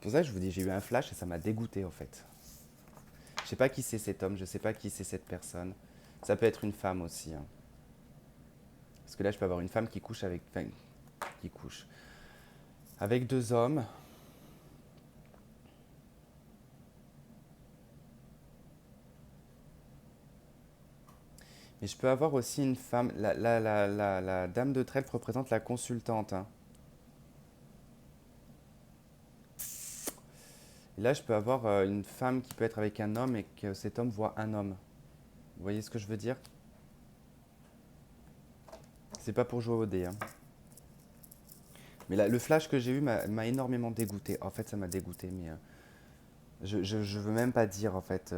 pour ça je vous dis, j'ai eu un flash et ça m'a dégoûté en fait. Je sais pas qui c'est cet homme, je sais pas qui c'est cette personne. Ça peut être une femme aussi, hein. Parce que là, je peux avoir une femme qui couche avec, enfin, qui couche avec 2 hommes. Et je peux avoir aussi une femme. La dame de trèfle représente la consultante, hein. Et là, je peux avoir une femme qui peut être avec un homme et que cet homme voit un homme. Vous voyez ce que je veux dire? C'est pas pour jouer au dé, hein. Mais là, le flash que j'ai eu m'a énormément dégoûté. En fait, ça m'a dégoûté, mais je veux même pas dire, en fait.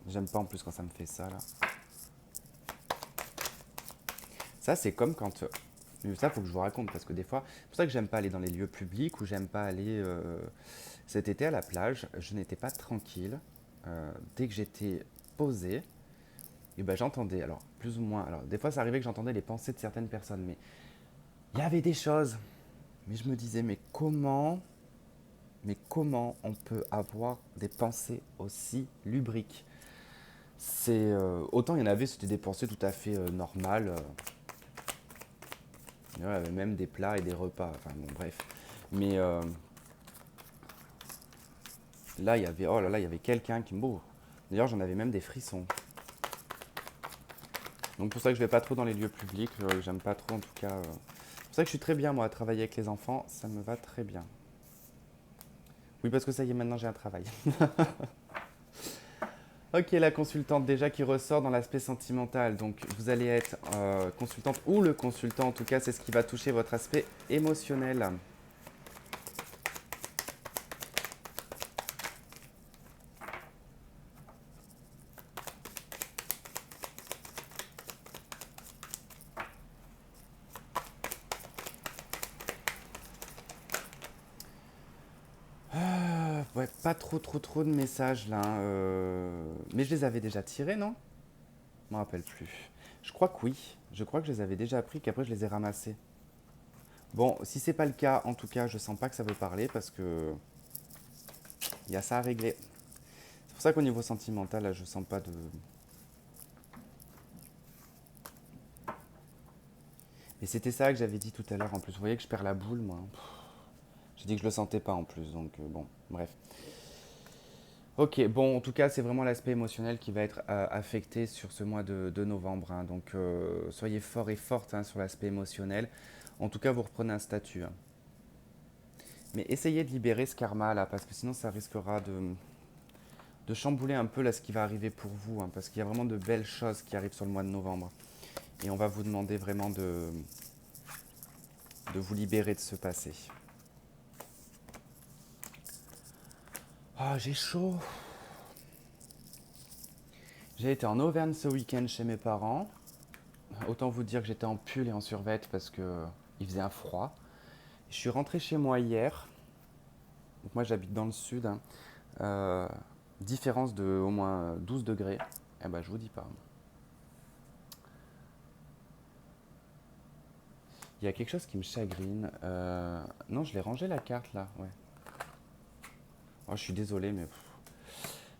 J'aime pas en plus quand ça me fait ça, là. Ça, c'est comme quand. Mais ça, faut que je vous raconte, parce que des fois, c'est pour ça que j'aime pas aller dans les lieux publics ou j'aime pas aller. Cet été à la plage, je n'étais pas tranquille. Dès que j'étais posé, et ben j'entendais, alors plus ou moins, alors des fois ça arrivait que j'entendais les pensées de certaines personnes, mais il y avait des choses, mais je me disais, mais comment on peut avoir des pensées aussi lubriques? C'est autant il y en avait, c'était des pensées tout à fait normales. Il y avait même des plats et des repas. Enfin bon, bref. Mais là, il y avait, oh là là, il y avait quelqu'un qui me. Bon, d'ailleurs, j'en avais même des frissons. Donc pour ça que je vais pas trop dans les lieux publics. J'aime pas trop en tout cas. C'est pour ça que je suis très bien moi à travailler avec les enfants. Ça me va très bien. Oui, parce que ça y est, maintenant j'ai un travail. Ok, la consultante déjà qui ressort dans l'aspect sentimental. Donc vous allez être consultante ou le consultant, en tout cas, c'est ce qui va toucher votre aspect émotionnel. Ouais, pas trop de messages là, hein, mais je les avais déjà tirés, non? Je me rappelle plus. Je crois que oui. Je crois que je les avais déjà pris, qu'après je les ai ramassés. Bon, si c'est pas le cas, en tout cas, je sens pas que ça veut parler parce que il y a ça à régler. C'est pour ça qu'au niveau sentimental, là, je sens pas de. Et c'était ça que j'avais dit tout à l'heure en plus. Vous voyez que je perds la boule, moi. J'ai dit que je le sentais pas en plus, donc bon, bref. Ok, bon, en tout cas, c'est vraiment l'aspect émotionnel qui va être affecté sur ce mois de novembre, hein. Donc, soyez forts et fortes hein, sur l'aspect émotionnel. En tout cas, vous reprenez un statut, hein. Mais essayez de libérer ce karma là, parce que sinon, ça risquera de chambouler un peu là ce qui va arriver pour vous, hein, parce qu'il y a vraiment de belles choses qui arrivent sur le mois de novembre. Et on va vous demander vraiment de vous libérer de ce passé. Ah, j'ai chaud. J'ai été en Auvergne ce week-end chez mes parents. Autant vous dire que j'étais en pull et en survêt parce que il faisait un froid. Je suis rentré chez moi hier. Donc moi j'habite dans le sud, hein. Euh, Différence de au moins 12 degrés. Eh ben je vous dis pas. Il y a quelque chose qui me chagrine. Non, je l'ai rangé la carte là. Ouais. Oh, je suis désolé, mais.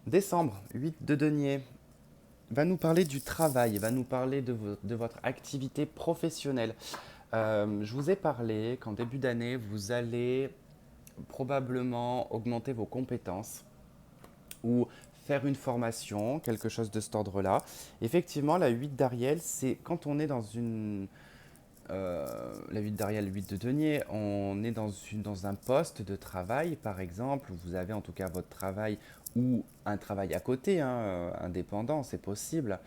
Décembre, 8 de denier. Va nous parler du travail, va nous parler de votre activité professionnelle. Je vous ai parlé qu'en début d'année, vous allez probablement augmenter vos compétences ou faire une formation, quelque chose de cet ordre-là. Effectivement, la 8 d'Ariel, c'est quand on est dans une, la 8 d'Ariel, 8 de denier, on est dans un poste de travail, par exemple, vous avez en tout cas votre travail ou un travail à côté, hein, indépendant, c'est possible.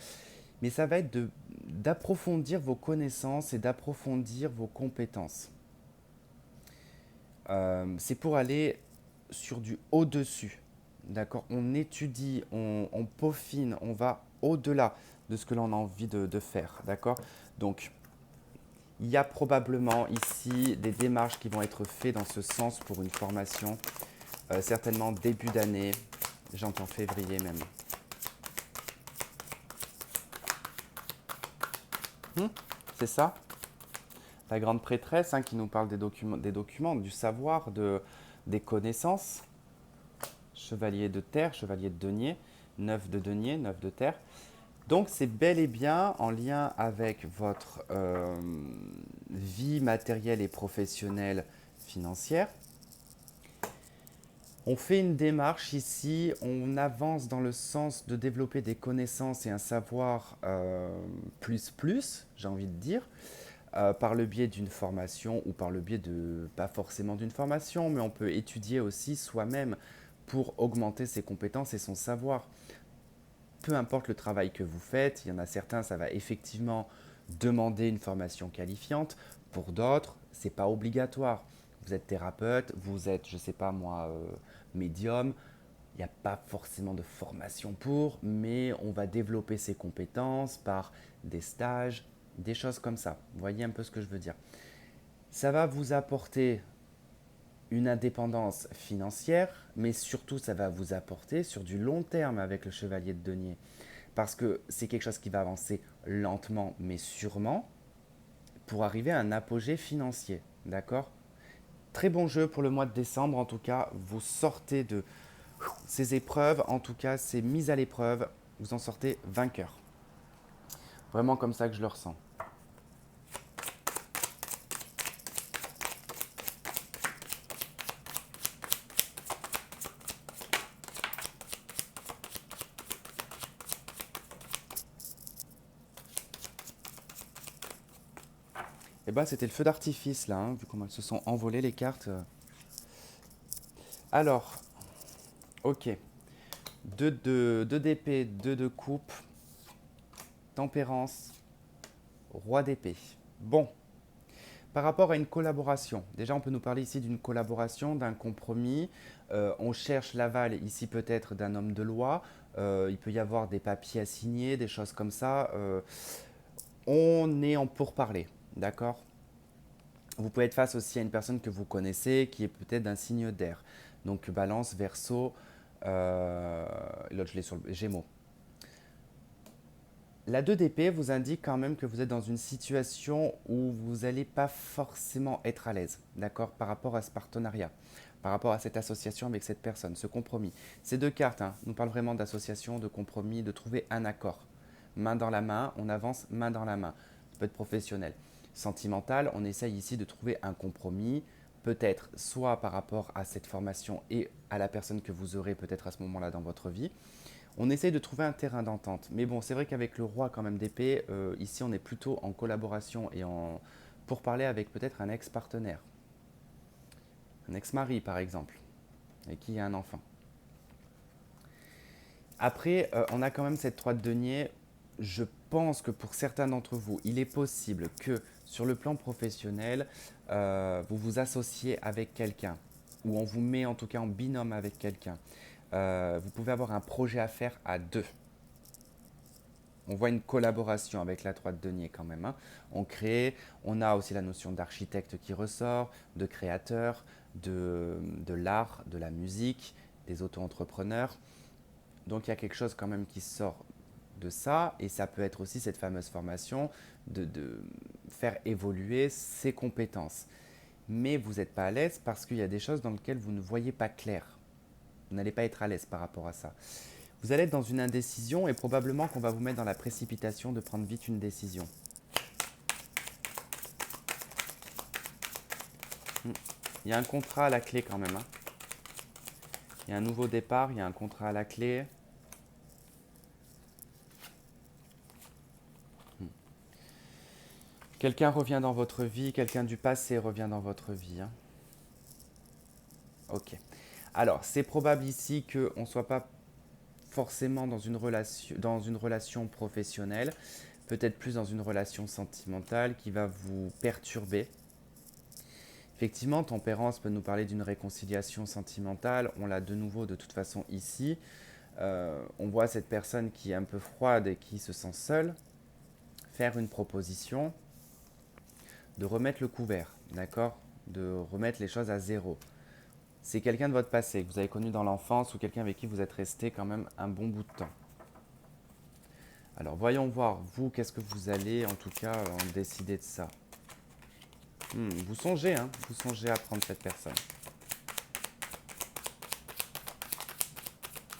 Mais ça va être d'approfondir vos connaissances et d'approfondir vos compétences. C'est pour aller sur du au-dessus. D'accord. On étudie, on peaufine, on va au-delà de ce que l'on a envie de faire. D'accord. Donc, il y a probablement ici des démarches qui vont être faites dans ce sens pour une formation, certainement début d'année, j'entends février même. C'est ça? La grande prêtresse hein, qui nous parle des documents, du savoir, des connaissances. Chevalier de terre, chevalier de denier, 9 de denier, 9 de terre. Donc c'est bel et bien en lien avec votre vie matérielle et professionnelle financière. On fait une démarche ici, on avance dans le sens de développer des connaissances et un savoir plus, j'ai envie de dire, par le biais d'une formation ou par le biais de, pas forcément d'une formation, mais on peut étudier aussi soi-même pour augmenter ses compétences et son savoir. Peu importe le travail que vous faites, il y en a certains, ça va effectivement demander une formation qualifiante. Pour d'autres, ce n'est pas obligatoire. Vous êtes thérapeute, vous êtes, je ne sais pas moi, médium. Il n'y a pas forcément de formation pour, mais on va développer ses compétences par des stages, des choses comme ça. Vous voyez un peu ce que je veux dire. Ça va vous apporter une indépendance financière, mais surtout ça va vous apporter sur du long terme avec le chevalier de denier. Parce que c'est quelque chose qui va avancer lentement mais sûrement pour arriver à un apogée financier. D'accord? Très bon jeu pour le mois de décembre. En tout cas, vous sortez de ces épreuves, en tout cas ces mises à l'épreuve, vous en sortez vainqueur. Vraiment comme ça que je le ressens. Et bah c'était le feu d'artifice là, hein, vu comment elles se sont envolées les cartes. Alors, ok. 2 d'épée, 2 de coupe, tempérance, roi d'épée. Bon, par rapport à une collaboration, déjà on peut nous parler ici d'une collaboration, d'un compromis. On cherche l'aval ici peut-être d'un homme de loi. Il peut y avoir des papiers à signer, des choses comme ça. On est en pourparlers, d'accord? Vous pouvez être face aussi à une personne que vous connaissez qui est peut-être d'un signe d'air. Donc balance, verseau, l'autre je l'ai sur le gémeaux. La 2 d'épée vous indique quand même que vous êtes dans une situation où vous n'allez pas forcément être à l'aise, d'accord, par rapport à ce partenariat, par rapport à cette association avec cette personne, ce compromis. Ces 2 cartes nous parlent vraiment d'association, de compromis, de trouver un accord. Main dans la main, on avance main dans la main. Ça peut être professionnel. Sentimental, on essaye ici de trouver un compromis, peut-être soit par rapport à cette formation et à la personne que vous aurez peut-être à ce moment-là dans votre vie, on essaye de trouver un terrain d'entente. Mais bon, c'est vrai qu'avec le roi quand même d'épée, ici on est plutôt en collaboration et pour parler avec peut-être un ex-partenaire. Un ex-mari par exemple, avec qui il y a un enfant. Après, on a quand même cette 3 de denier. Je pense que pour certains d'entre vous, il est possible que sur le plan professionnel, vous vous associez avec quelqu'un, ou on vous met en tout cas en binôme avec quelqu'un. Vous pouvez avoir un projet à faire à 2. On voit une collaboration avec la 3 de denier quand même. On crée, on a aussi la notion d'architecte qui ressort, de créateur, de l'art, de la musique, des auto-entrepreneurs. Donc il y a quelque chose quand même qui sort de ça et ça peut être aussi cette fameuse formation de faire évoluer ses compétences. Mais vous n'êtes pas à l'aise parce qu'il y a des choses dans lesquelles vous ne voyez pas clair. Vous n'allez pas être à l'aise par rapport à ça. Vous allez être dans une indécision et probablement qu'on va vous mettre dans la précipitation de prendre vite une décision. Il y a un contrat à la clé quand même. Il y a un nouveau départ, il y a un contrat à la clé. Quelqu'un revient dans votre vie, quelqu'un du passé revient dans votre vie. Ok. Alors, c'est probable ici qu'on ne soit pas forcément dans une relation professionnelle, peut-être plus dans une relation sentimentale qui va vous perturber. Effectivement, tempérance peut nous parler d'une réconciliation sentimentale. On l'a de nouveau de toute façon ici. On voit cette personne qui est un peu froide et qui se sent seule faire une proposition de remettre le couvert, d'accord? De remettre les choses à zéro. C'est quelqu'un de votre passé que vous avez connu dans l'enfance ou quelqu'un avec qui vous êtes resté quand même un bon bout de temps. Alors voyons voir, vous, qu'est-ce que vous allez en tout cas en décider de ça. Vous songez à prendre cette personne.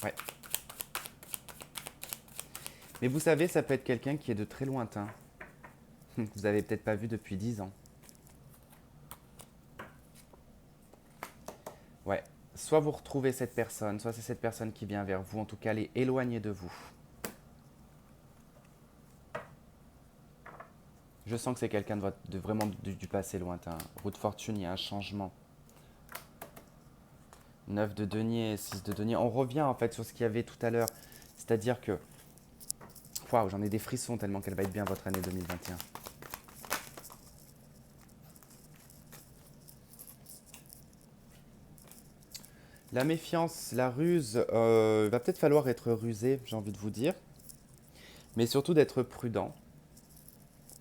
Ouais. Mais vous savez, ça peut être quelqu'un qui est de très lointain. Que vous n'avez peut-être pas vu depuis 10 ans. Ouais. Soit vous retrouvez cette personne, soit c'est cette personne qui vient vers vous. En tout cas, elle est éloignée de vous. Je sens que c'est quelqu'un de vraiment du passé lointain. Roue de fortune, il y a un changement. 9 de denier, 6 de denier. On revient en fait sur ce qu'il y avait tout à l'heure. C'est-à-dire que Waouh, j'en ai des frissons tellement qu'elle va être bien votre année 2021. La méfiance, la ruse, il va peut-être falloir être rusé, j'ai envie de vous dire, mais surtout d'être prudent.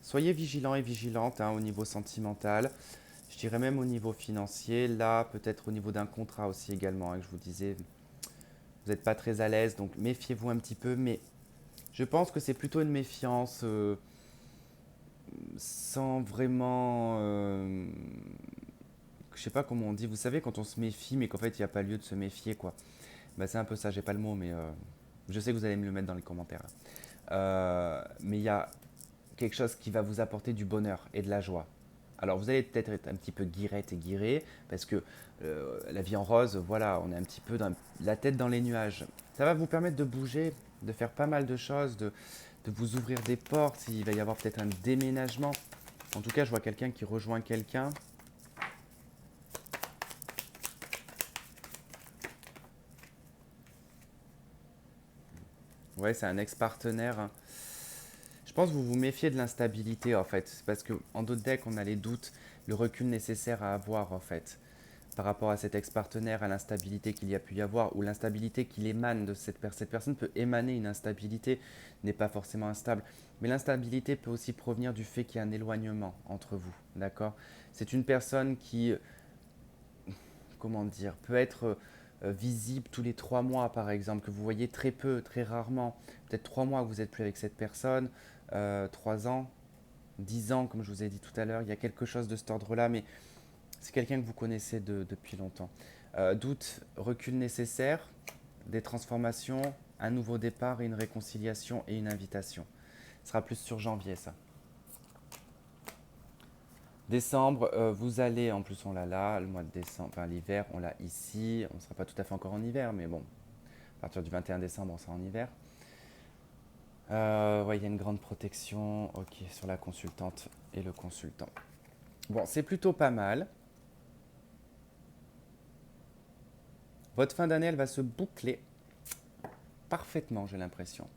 Soyez vigilant et vigilante au niveau sentimental, je dirais même au niveau financier, là peut-être au niveau d'un contrat aussi également, que je vous disais, vous n'êtes pas très à l'aise, donc méfiez-vous un petit peu, mais je pense que c'est plutôt une méfiance sans vraiment, je sais pas comment on dit, vous savez quand on se méfie mais qu'en fait il n'y a pas lieu de se méfier quoi. Bah, c'est un peu ça, j'ai pas le mot mais je sais que vous allez me le mettre dans les commentaires. Mais il y a quelque chose qui va vous apporter du bonheur et de la joie. Alors vous allez peut-être être un petit peu guirette et guiré, parce que la vie en rose, voilà, on est un petit peu dans la tête dans les nuages. Ça va vous permettre de bouger, de faire pas mal de choses, de vous ouvrir des portes, il va y avoir peut-être un déménagement. En tout cas, je vois quelqu'un qui rejoint quelqu'un. Ouais, c'est un ex-partenaire, hein. Je pense que vous vous méfiez de l'instabilité en fait, c'est parce qu'en d'autres decks, on a les doutes, le recul nécessaire à avoir en fait, par rapport à cet ex-partenaire, à l'instabilité qu'il y a pu y avoir, ou l'instabilité qu'il émane de cette personne. Cette personne peut émaner une instabilité, n'est pas forcément instable, mais l'instabilité peut aussi provenir du fait qu'il y a un éloignement entre vous, d'accord? C'est une personne qui, comment dire, peut être visible tous les 3 mois par exemple, que vous voyez très peu, très rarement, peut-être 3 mois que vous n'êtes plus avec cette personne, 3 ans, 10 ans, comme je vous ai dit tout à l'heure, il y a quelque chose de cet ordre-là, mais c'est quelqu'un que vous connaissez depuis longtemps. Doute, recul nécessaire, des transformations, un nouveau départ et une réconciliation et une invitation. Ce sera plus sur janvier ça. Décembre, vous allez, en plus on l'a là, le mois de décembre, enfin l'hiver, on l'a ici, on ne sera pas tout à fait encore en hiver, mais bon, à partir du 21 décembre, on sera en hiver. Ouais, il y a une grande protection, ok, sur la consultante et le consultant. Bon, c'est plutôt pas mal. Votre fin d'année, elle va se boucler parfaitement, j'ai l'impression.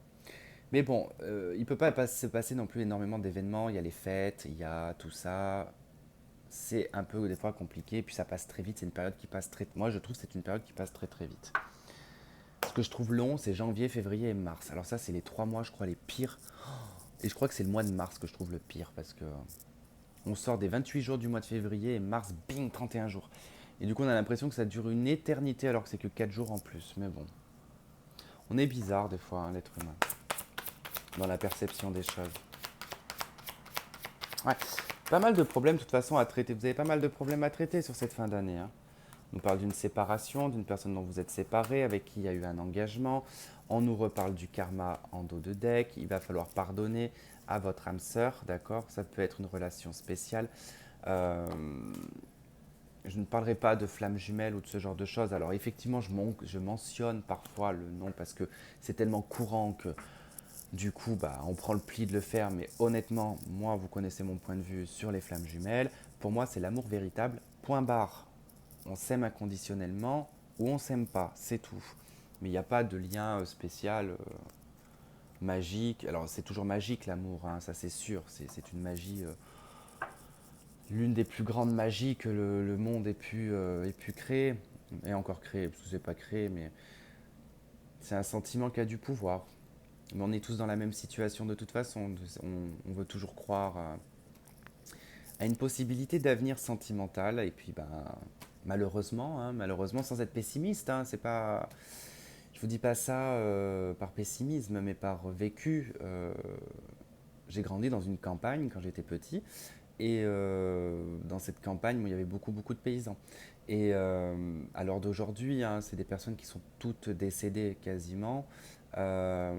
Mais bon, il ne peut pas se passer non plus énormément d'événements. Il y a les fêtes, il y a tout ça. C'est un peu des fois compliqué, puis ça passe très vite. C'est une période qui passe très. Moi, je trouve que c'est une période qui passe très très vite. Ce que je trouve long, c'est janvier, février et mars. Alors ça, c'est les 3 mois, je crois, les pires. Et je crois que c'est le mois de mars que je trouve le pire parce que on sort des 28 jours du mois de février et mars, bing, 31 jours. Et du coup, on a l'impression que ça dure une éternité alors que c'est que 4 jours en plus. Mais bon, on est bizarre des fois, hein, l'être humain, dans la perception des choses. Ouais, pas mal de problèmes de toute façon à traiter. Vous avez pas mal de problèmes à traiter sur cette fin d'année, hein. On nous parle d'une séparation, d'une personne dont vous êtes séparé, avec qui il y a eu un engagement. On nous reparle du karma en dos de deck. Il va falloir pardonner à votre âme sœur, d'accord? Ça peut être une relation spéciale. Euh, je ne parlerai pas de flammes jumelles ou de ce genre de choses. Alors effectivement, je mentionne parfois le nom parce que c'est tellement courant que du coup, bah, on prend le pli de le faire. Mais honnêtement, moi, vous connaissez mon point de vue sur les flammes jumelles. Pour moi, c'est l'amour véritable. Point barre. On s'aime inconditionnellement ou on s'aime pas, c'est tout. Mais il n'y a pas de lien spécial, magique. Alors c'est toujours magique l'amour, hein, ça c'est sûr. C'est une magie, l'une des plus grandes magies que le monde ait pu créer. Et encore créer, parce que c'est pas créé, mais c'est un sentiment qui a du pouvoir. Mais on est tous dans la même situation de toute façon. On veut toujours croire à une possibilité d'avenir sentimental. Et puis, ben, malheureusement, hein, malheureusement, sans être pessimiste, hein, c'est pas, je vous dis pas ça par pessimisme, mais par vécu. J'ai grandi dans une campagne quand j'étais petit, et dans cette campagne, il y avait beaucoup, beaucoup de paysans. Et à l'heure d'aujourd'hui, hein, c'est des personnes qui sont toutes décédées quasiment. Euh,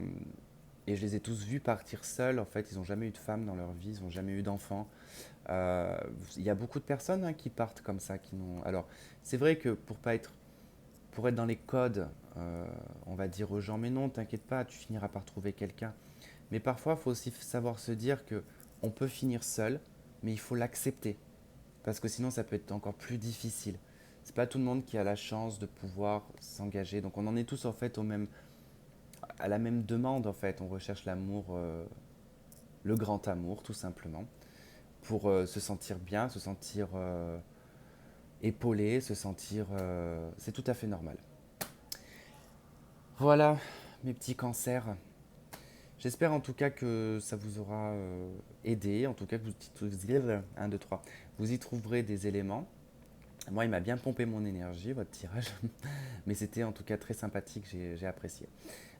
et je les ai tous vus partir seuls. En fait, ils n'ont jamais eu de femme dans leur vie, ils n'ont jamais eu d'enfants. Euh, il y a beaucoup de personnes hein, qui partent comme ça, qui n'ont. Alors, c'est vrai que pour être dans les codes, on va dire aux gens, mais non, t'inquiète pas, tu finiras par trouver quelqu'un. Mais parfois, il faut aussi savoir se dire que on peut finir seul, mais il faut l'accepter, parce que sinon, ça peut être encore plus difficile. C'est pas tout le monde qui a la chance de pouvoir s'engager. Donc, on en est tous en fait à la même demande en fait. On recherche l'amour, le grand amour tout simplement, pour se sentir bien, se sentir épaulé, se sentir... c'est tout à fait normal. Voilà mes petits cancers. J'espère en tout cas que ça vous aura aidé, en tout cas que un, 2, 3. Vous y trouverez des éléments. Moi, il m'a bien pompé mon énergie, votre tirage, mais c'était en tout cas très sympathique, j'ai apprécié.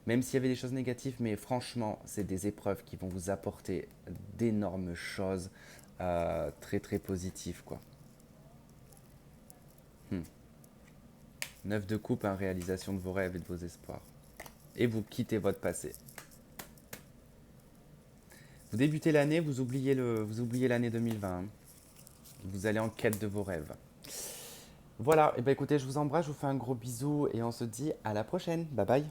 Même s'il y avait des choses négatives, mais franchement, c'est des épreuves qui vont vous apporter d'énormes choses très très positives, quoi. 9 de coupe, hein, réalisation de vos rêves et de vos espoirs. Et vous quittez votre passé. Vous débutez l'année, vous oubliez l'année 2020, hein. Vous allez en quête de vos rêves. Voilà, et ben écoutez, je vous embrasse, je vous fais un gros bisou et on se dit à la prochaine. Bye bye.